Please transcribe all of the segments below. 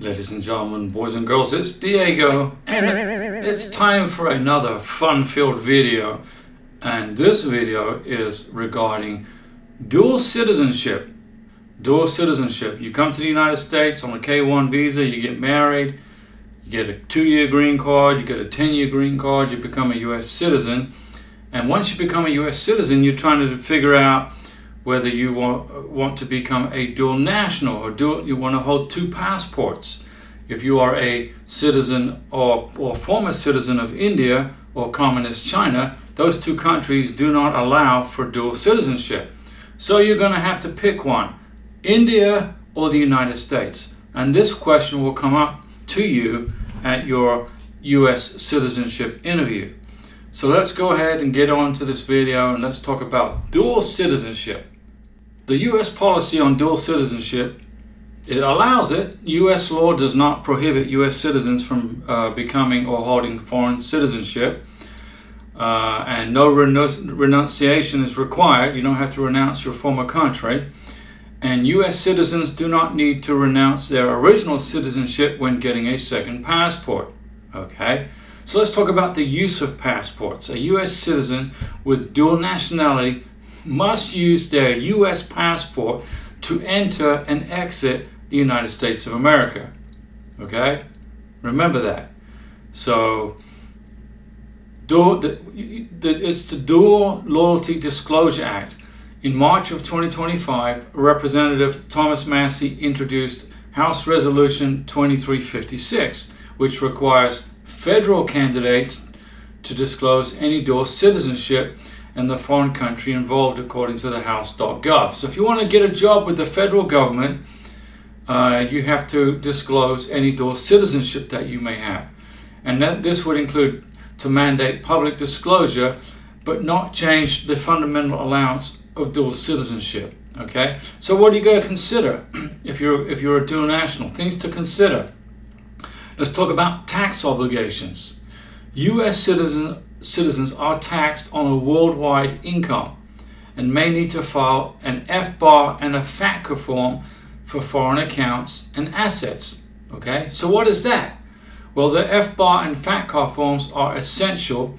Ladies and gentlemen, boys and girls, it's Diego, and it's time for another fun-filled video. And this video is regarding dual citizenship. Dual citizenship. You come to the United States on a K-1 visa, you get married, you get a 2-year green card, you get a 10-year green card, you become a U.S. citizen. And once you become a U.S. citizen, you're trying to figure out whether you want to become a dual national or you want to hold 2 passports. If you are a citizen or former citizen of India or communist China, those 2 countries do not allow for dual citizenship. So you're going to have to pick one, India or the United States. And this question will come up to you at your U.S. citizenship interview. So let's go ahead and get on to this video and let's talk about dual citizenship. The U.S. policy on dual citizenship, it allows it. U.S. law does not prohibit U.S. citizens from becoming or holding foreign citizenship, and no renunciation is required. You don't have to renounce your former country, and U.S. citizens do not need to renounce their original citizenship when getting a second passport. Okay, so let's talk about the use of passports. A U.S. citizen with dual nationality must use their U.S. passport to enter and exit the United States of America. Okay? Remember that. So, it's the Dual Loyalty Disclosure Act. In March of 2025, Representative Thomas Massie introduced House Resolution 2356, which requires federal candidates to disclose any dual citizenship and the foreign country involved, according to the House.gov. So if you want to get a job with the federal government, you have to disclose any dual citizenship that you may have. And this would include to mandate public disclosure, but not change the fundamental allowance of dual citizenship. Okay? So what are you going to consider if you're a dual national? Things to consider. Let's talk about tax obligations. U.S. citizens are taxed on a worldwide income and may need to file an FBAR and a FATCA form for foreign accounts and assets. Okay, so what is that? Well, the FBAR and FATCA forms are essential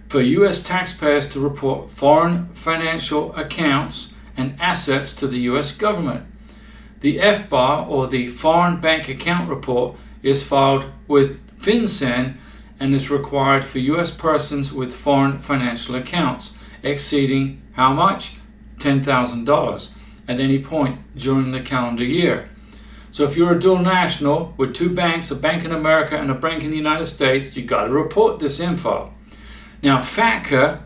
for U.S. taxpayers to report foreign financial accounts and assets to the U.S. government. The FBAR, or the Foreign Bank Account Report, is filed with FinCEN and is required for U.S. persons with foreign financial accounts exceeding how much? $10,000 at any point during the calendar year. So if you're a dual national with 2 banks, a bank in America and a bank in the United States, you got to report this info. Now, FATCA,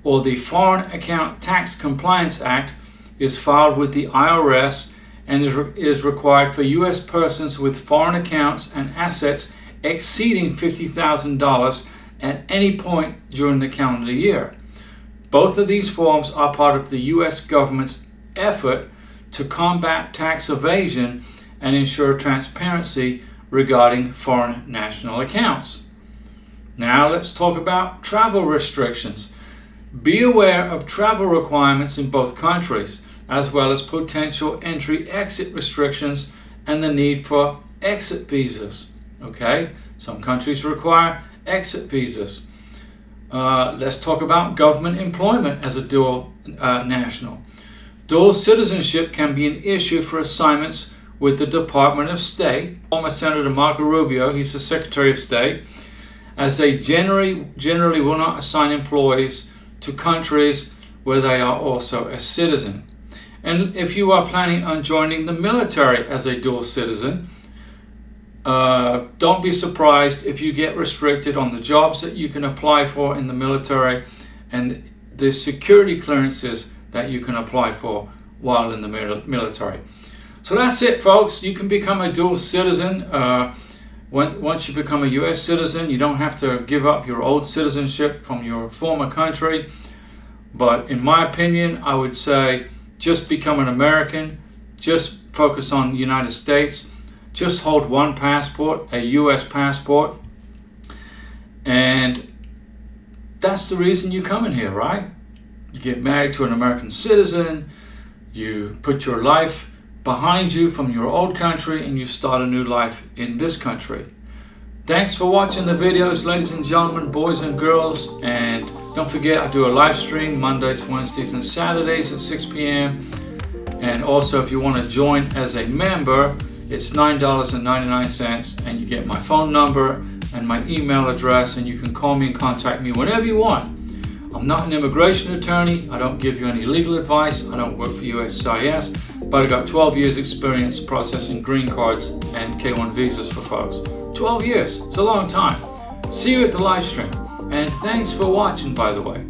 or the Foreign Account Tax Compliance Act, is filed with the IRS and is required for U.S. persons with foreign accounts and assets exceeding $50,000 at any point during the calendar year. Both of these forms are part of the U.S. government's effort to combat tax evasion and ensure transparency regarding foreign national accounts. Now let's talk about travel restrictions. Be aware of travel requirements in both countries, as well as potential entry-exit restrictions and the need for exit visas. Okay, some countries require exit visas. Let's talk about government employment as a dual national. Dual citizenship can be an issue for assignments with the Department of State. Former Senator Marco Rubio, he's the Secretary of State, as they generally will not assign employees to countries where they are also a citizen. And if you are planning on joining the military as a dual citizen, don't be surprised if you get restricted on the jobs that you can apply for in the military and the security clearances that you can apply for while in the military. So that's it, folks. You can become a dual citizen. Once you become a U.S. citizen, you don't have to give up your old citizenship from your former country. But in my opinion, I would say just become an American. Just focus on the United States. Just hold one passport, a U.S. passport, and that's the reason you come in here, right? You get married to an American citizen, you put your life behind you from your old country and you start a new life in this country. Thanks for watching the videos, ladies and gentlemen, boys and girls, and don't forget I do a live stream Mondays, Wednesdays, and Saturdays at 6 p.m. And also if you want to join as a member, it's $9.99 and you get my phone number and my email address, and you can call me and contact me whenever you want. I'm not an immigration attorney. I don't give you any legal advice. I don't work for USCIS, but I got 12 years experience processing green cards and K-1 visas for folks. 12 years, it's a long time. See you at the live stream, and thanks for watching, by the way.